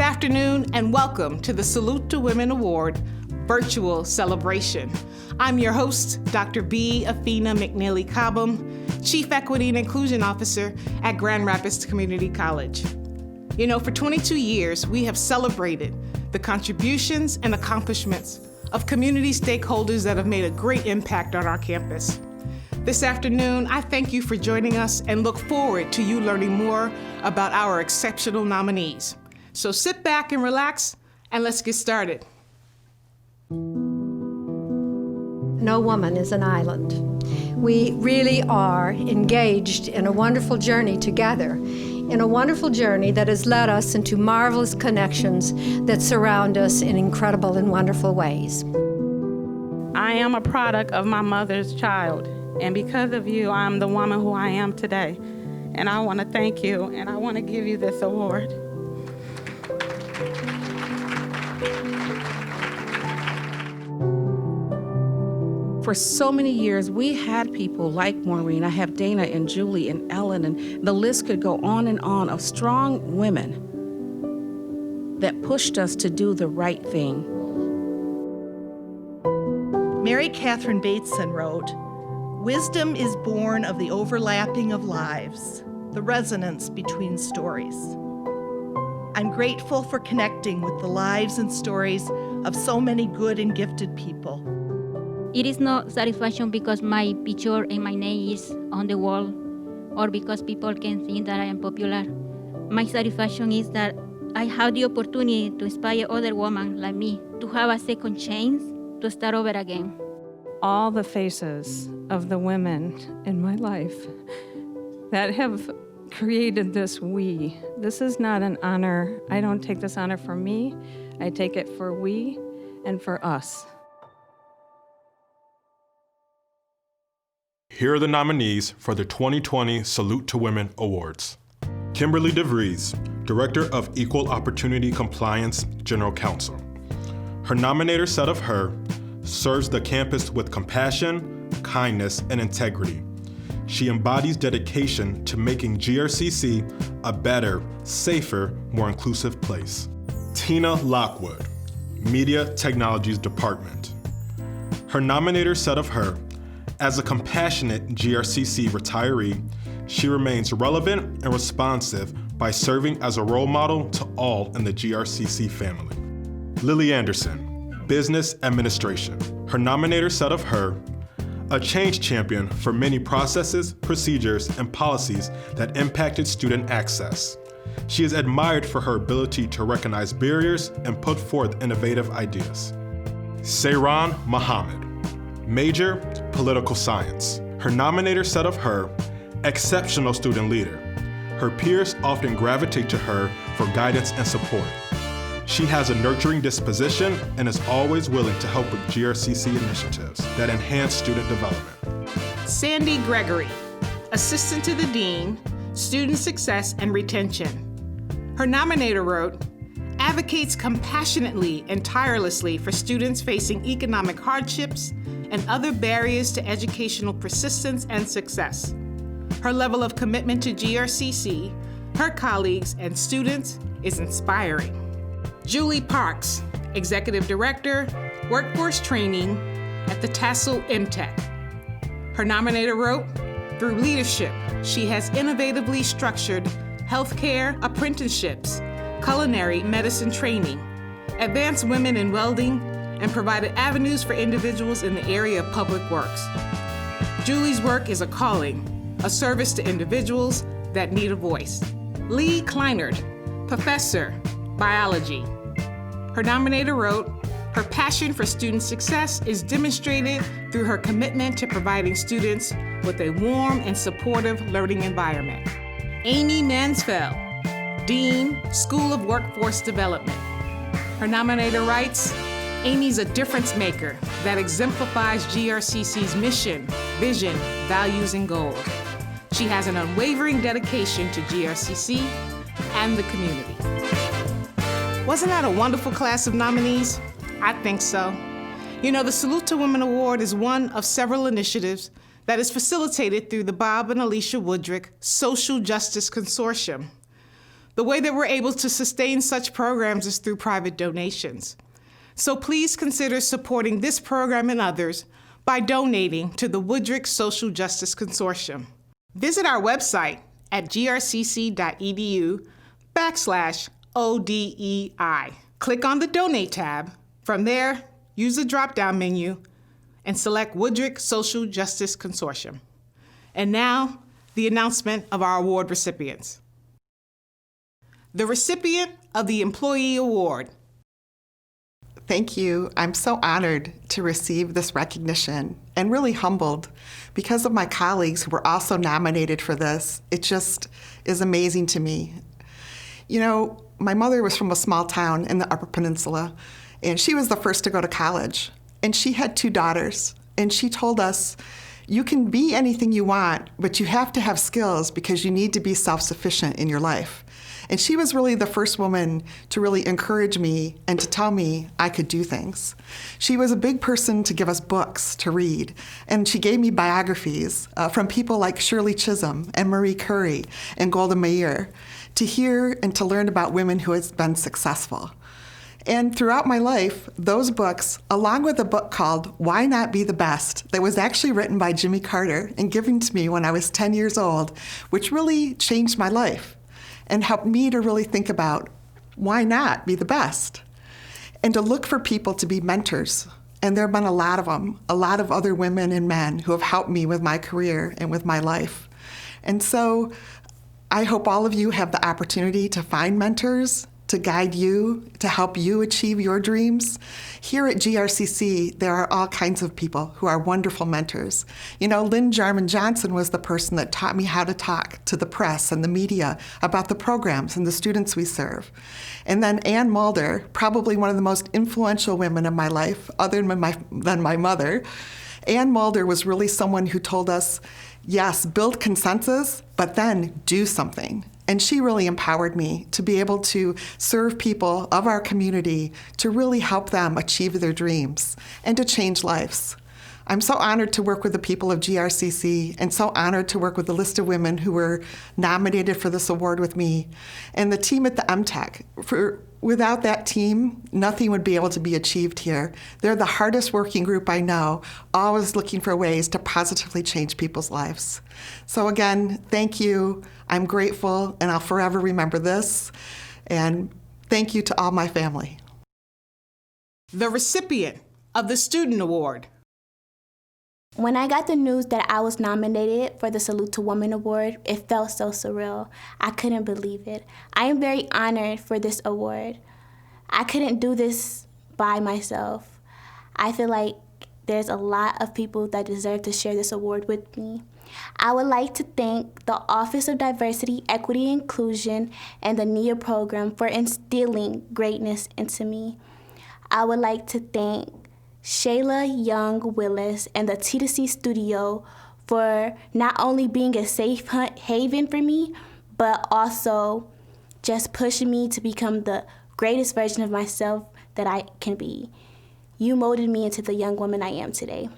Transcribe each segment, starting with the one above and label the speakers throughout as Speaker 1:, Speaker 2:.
Speaker 1: afternoon and welcome to the Salute to Women Award virtual celebration. I'm your host, Dr. B. Afina McNeely-Cobham, Chief Equity and Inclusion Officer at Grand Rapids Community College. You know, for 22 years, we have celebrated the contributions and accomplishments of community stakeholders that have made a great impact on our campus. This afternoon, I thank you for joining us and look forward to you learning more about our exceptional nominees. So sit back and relax, and let's get started.
Speaker 2: No woman is an island. We really are engaged in a wonderful journey together, in a wonderful journey that has led us into marvelous connections that surround us in incredible and wonderful ways.
Speaker 3: I am a product of my mother's child, and because of you, I'm the woman who I am today. And I want to thank you, and I want to give you this award.
Speaker 4: For so many years, we had people like Maureen. I have Dana and Julie and Ellen, and the list could go on and on of strong women that pushed us to do the right thing.
Speaker 5: Mary Catherine Bateson wrote, "Wisdom is born of the overlapping of lives, the resonance between stories." I'm grateful for connecting with the lives and stories of so many good and gifted people.
Speaker 6: It is not satisfaction because my picture and my name is on the wall or because people can think that I am popular. My satisfaction is that I have the opportunity to inspire other women like me to have a second chance to start over again.
Speaker 3: All the faces of the women in my life that have created this we. This is not an honor. I don't take this honor for me. I take it for we and for us.
Speaker 7: Here are the nominees for the 2020 Salute to Women Awards. Kimberly DeVries, Director of Equal Opportunity Compliance, General Counsel. Her nominator said of her, serves the campus with compassion, kindness, and integrity. She embodies dedication to making GRCC a better, safer, more inclusive place. Tina Lockwood, Media Technologies Department. Her nominator said of her, as a compassionate GRCC retiree, she remains relevant and responsive by serving as a role model to all in the GRCC family. Lily Anderson, Business Administration. Her nominator said of her, a change champion for many processes, procedures, and policies that impacted student access. She is admired for her ability to recognize barriers and put forth innovative ideas. Seyran Mohammed, Major, Political Science. Her nominator said of her, exceptional student leader. Her peers often gravitate to her for guidance and support. She has a nurturing disposition and is always willing to help with GRCC initiatives that enhance student development.
Speaker 1: Sandy Gregory, Assistant to the Dean, Student Success and Retention. Her nominator wrote, advocates compassionately and tirelessly for students facing economic hardships and other barriers to educational persistence and success. Her level of commitment to GRCC, her colleagues, and students is inspiring. Julie Parks, Executive Director, Workforce Training at the Tassel MTech. Her nominator wrote, through leadership, she has innovatively structured healthcare apprenticeships, culinary medicine training, advanced women in welding, and provided avenues for individuals in the area of public works. Julie's work is a calling, a service to individuals that need a voice. Lee Kleinert, Professor, Biology. Her nominator wrote, her passion for student success is demonstrated through her commitment to providing students with a warm and supportive learning environment. Amy Mansfeld, Dean, School of Workforce Development. Her nominator writes, Amy's a difference maker that exemplifies GRCC's mission, vision, values, and goals. She has an unwavering dedication to GRCC and the community. Wasn't that a wonderful class of nominees? I think so. You know, the Salute to Women Award is one of several initiatives that is facilitated through the Bob and Alicia Woodrick Social Justice Consortium. The way that we're able to sustain such programs is through private donations. So please consider supporting this program and others by donating to the Woodrick Social Justice Consortium. Visit our website at grcc.edu/ODEI. Click on the Donate tab. From there, use the drop-down menu and select Woodrick Social Justice Consortium. And now, the announcement of our award recipients. The recipient of the Employee Award.
Speaker 8: Thank you. I'm so honored to receive this recognition and really humbled because of my colleagues who were also nominated for this. It just is amazing to me. You know, my mother was from a small town in the Upper Peninsula, and she was the first to go to college. And she had 2 daughters, and she told us, you can be anything you want, but you have to have skills because you need to be self-sufficient in your life. And she was really the first woman to really encourage me and to tell me I could do things. She was a big person to give us books to read, and she gave me biographies from people like Shirley Chisholm and Marie Curie and Golda Meir to hear and to learn about women who had been successful. And throughout my life, those books, along with a book called Why Not Be the Best, that was actually written by Jimmy Carter and given to me when I was 10 years old, which really changed my life and helped me to really think about why not be the best and to look for people to be mentors. And there have been a lot of them, a lot of other women and men who have helped me with my career and with my life. And so I hope all of you have the opportunity to find mentors, to guide you, to help you achieve your dreams. Here at GRCC, there are all kinds of people who are wonderful mentors. You know, Lynn Jarman Johnson was the person that taught me how to talk to the press and the media about the programs and the students we serve. And then Ann Mulder, probably one of the most influential women in my life, other than my mother. Ann Mulder was really someone who told us, yes, build consensus, but then do something. And she really empowered me to be able to serve people of our community, to really help them achieve their dreams and to change lives. I'm so honored to work with the people of GRCC and so honored to work with the list of women who were nominated for this award with me and the team at the MTech. Without that team, nothing would be able to be achieved here. They're the hardest working group I know, always looking for ways to positively change people's lives. So again, thank you. I'm grateful, and I'll forever remember this. And thank you to all my family.
Speaker 1: The recipient of the Student Award.
Speaker 9: When I got the news that I was nominated for the Salute to Women Award, it felt so surreal. I couldn't believe it. I am very honored for this award. I couldn't do this by myself. I feel like there's a lot of people that deserve to share this award with me. I would like to thank the Office of Diversity, Equity, and Inclusion and the NIA program for instilling greatness into me. I would like to thank Shayla Young Willis and the T2C Studio for not only being a safe haven for me, but also just pushing me to become the greatest version of myself that I can be. You molded me into the young woman I am today.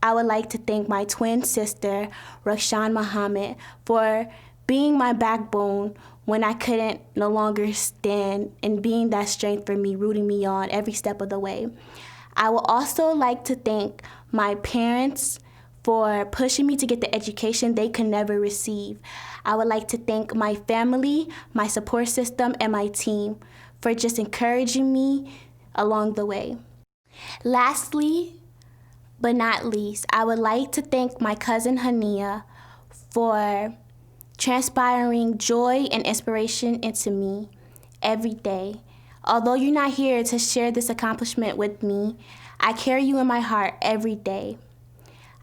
Speaker 9: I would like to thank my twin sister, Rakshan Muhammad, for being my backbone when I couldn't no longer stand and being that strength for me, rooting me on every step of the way. I would also like to thank my parents for pushing me to get the education they could never receive. I would like to thank my family, my support system, and my team for just encouraging me along the way. Lastly, but not least, I would like to thank my cousin Hania for transpiring joy and inspiration into me every day. Although you're not here to share this accomplishment with me, I carry you in my heart every day.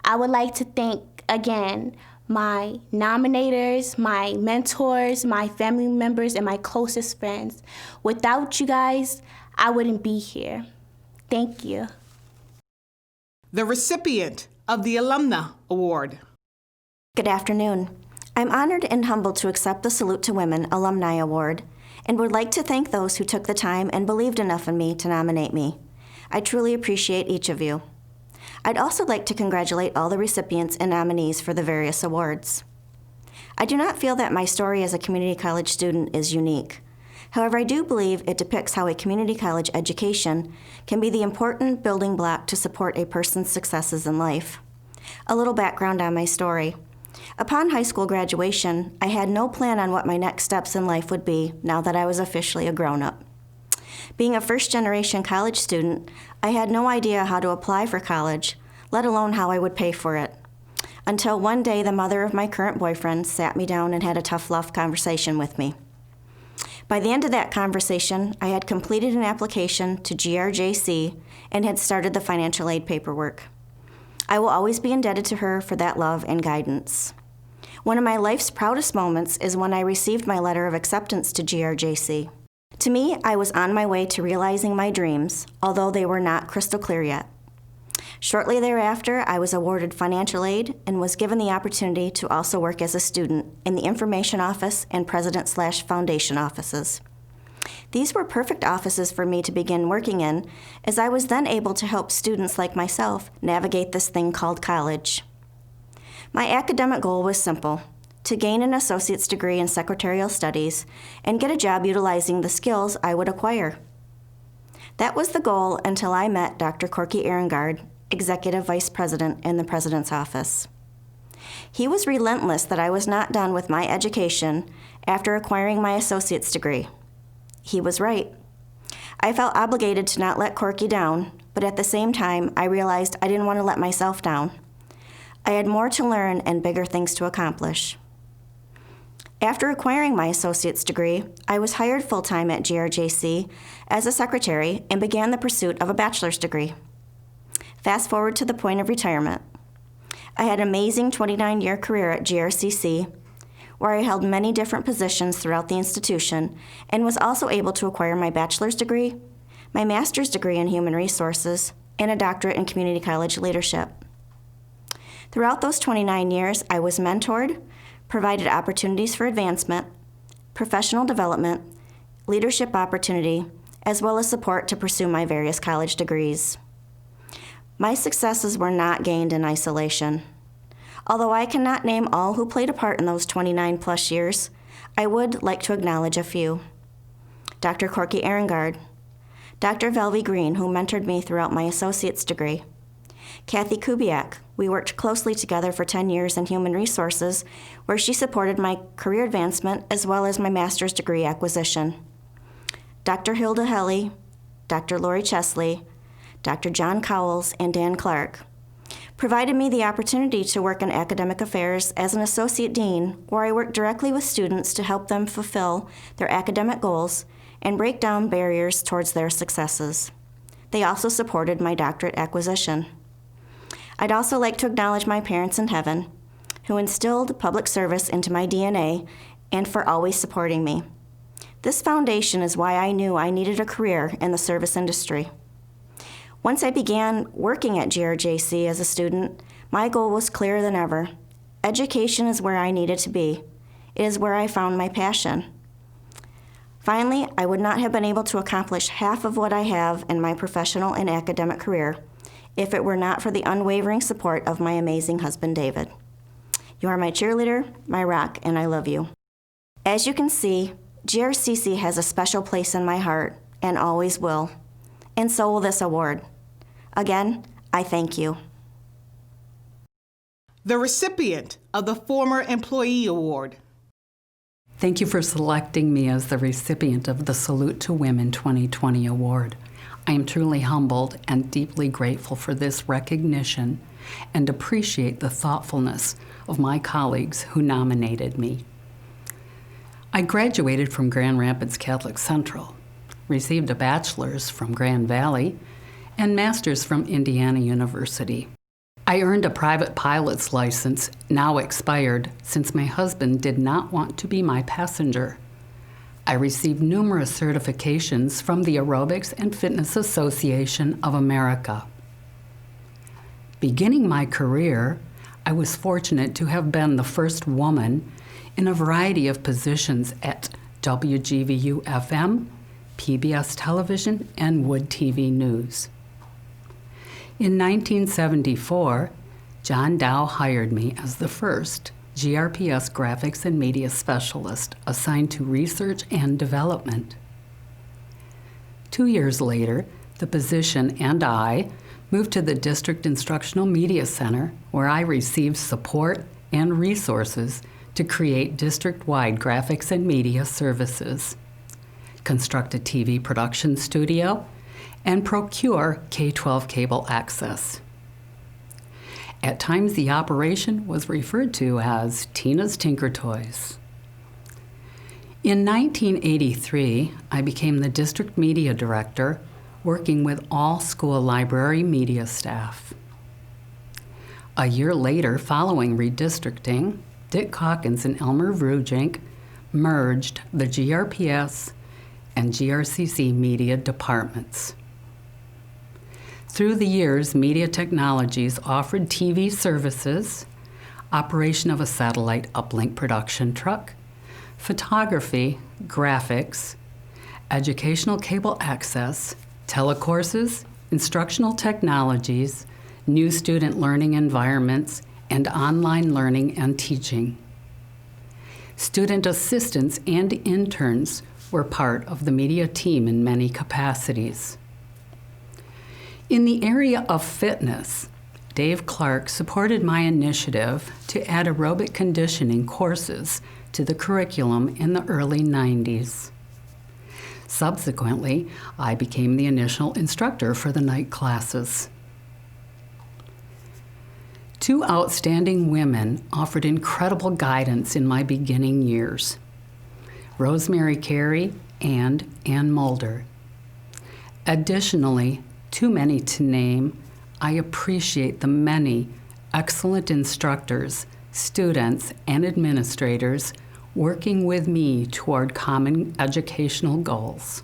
Speaker 9: I would like to thank, again, my nominators, my mentors, my family members, and my closest friends. Without you guys, I wouldn't be here. Thank you.
Speaker 1: The recipient of the Alumni Award.
Speaker 10: Good afternoon. I'm honored and humbled to accept the Salute to Women Alumni Award and would like to thank those who took the time and believed enough in me to nominate me. I truly appreciate each of you. I'd also like to congratulate all the recipients and nominees for the various awards. I do not feel that my story as a community college student is unique. However, I do believe it depicts how a community college education can be the important building block to support a person's successes in life. A little background on my story. Upon high school graduation, I had no plan on what my next steps in life would be now that I was officially a grown-up. Being a first-generation college student, I had no idea how to apply for college, let alone how I would pay for it. Until one day, the mother of my current boyfriend sat me down and had a tough love conversation with me. By the end of that conversation, I had completed an application to GRJC and had started the financial aid paperwork. I will always be indebted to her for that love and guidance. One of my life's proudest moments is when I received my letter of acceptance to GRJC. To me, I was on my way to realizing my dreams, although they were not crystal clear yet. Shortly thereafter, I was awarded financial aid and was given the opportunity to also work as a student in the information office and president/foundation offices. These were perfect offices for me to begin working in, as I was then able to help students like myself navigate this thing called college. My academic goal was simple: to gain an associate's degree in secretarial studies and get a job utilizing the skills I would acquire. That was the goal until I met Dr. Corky Arengard, Executive Vice President in the President's Office. He was relentless that I was not done with my education after acquiring my associate's degree. He was right. I felt obligated to not let Corky down, but at the same time, I realized I didn't want to let myself down. I had more to learn and bigger things to accomplish. After acquiring my associate's degree, I was hired full-time at GRJC as a secretary and began the pursuit of a bachelor's degree. Fast forward to the point of retirement. I had an amazing 29-year career at GRCC, where I held many different positions throughout the institution and was also able to acquire my bachelor's degree, my master's degree in human resources, and a doctorate in community college leadership. Throughout those 29 years, I was mentored, provided opportunities for advancement, professional development, leadership opportunity, as well as support to pursue my various college degrees. My successes were not gained in isolation. Although I cannot name all who played a part in those 29 plus years, I would like to acknowledge a few. Dr. Corky Arengard, Dr. Velvy Green, who mentored me throughout my associate's degree, Kathy Kubiak. We worked closely together for 10 years in human resources, where she supported my career advancement as well as my master's degree acquisition. Dr. Hilda Helly, Dr. Lori Chesley, Dr. John Cowles, and Dan Clark provided me the opportunity to work in academic affairs as an associate dean, where I worked directly with students to help them fulfill their academic goals and break down barriers towards their successes. They also supported my doctorate acquisition. I'd also like to acknowledge my parents in heaven, who instilled public service into my DNA and for always supporting me. This foundation is why I knew I needed a career in the service industry. Once I began working at GRJC as a student, my goal was clearer than ever. Education is where I needed to be. It is where I found my passion. Finally, I would not have been able to accomplish half of what I have in my professional and academic career if it were not for the unwavering support of my amazing husband, David. You are my cheerleader, my rock, and I love you. As you can see, GRCC has a special place in my heart and always will, and so will this award. Again, I thank you.
Speaker 1: The recipient of the Former Employee Award.
Speaker 11: Thank you for selecting me as the recipient of the Salute to Women 2020 Award. I am truly humbled and deeply grateful for this recognition and appreciate the thoughtfulness of my colleagues who nominated me. I graduated from Grand Rapids Catholic Central, received a bachelor's from Grand Valley, and master's from Indiana University. I earned a private pilot's license, now expired, since my husband did not want to be my passenger. I received numerous certifications from the Aerobics and Fitness Association of America. Beginning my career, I was fortunate to have been the first woman in a variety of positions at WGVU-FM, PBS Television, and Wood TV News. In 1974, John Dow hired me as the first GRPS graphics and media specialist assigned to research and development. 2 years later, the position and I moved to the District Instructional Media Center, where I received support and resources to create district-wide graphics and media services, construct a TV production studio, and procure K-12 cable access. At times, the operation was referred to as Tina's Tinker Toys. In 1983, I became the district media director, working with all school library media staff. A year later, following redistricting, Dick Calkins and Elmer Vrujink merged the GRPS and GRCC media departments. Through the years, Media Technologies offered TV services, operation of a satellite uplink production truck, photography, graphics, educational cable access, telecourses, instructional technologies, new student learning environments, and online learning and teaching. Student assistants and interns were part of the media team in many capacities. In the area of fitness, Dave Clark supported my initiative to add aerobic conditioning courses to the curriculum in the early 90s. Subsequently, I became the initial instructor for the night classes. Two outstanding women offered incredible guidance in my beginning years: Rosemary Carey and Ann Mulder. Additionally, too many to name, I appreciate the many excellent instructors, students, and administrators working with me toward common educational goals.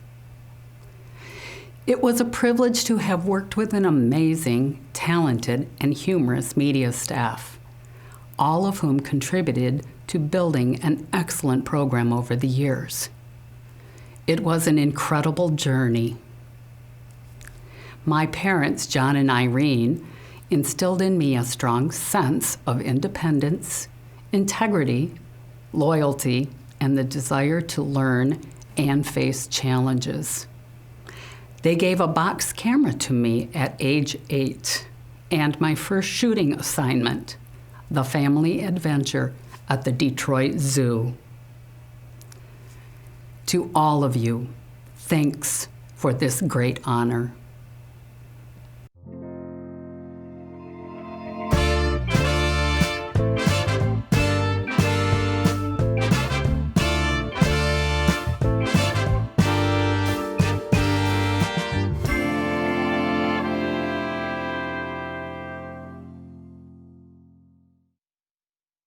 Speaker 11: It was a privilege to have worked with an amazing, talented, and humorous media staff, all of whom contributed to building an excellent program over the years. It was an incredible journey. My parents, John and Irene, instilled in me a strong sense of independence, integrity, loyalty, and the desire to learn and face challenges. They gave a box camera to me at age 8 and my first shooting assignment, the family adventure at the Detroit Zoo. To all of you, thanks for this great honor.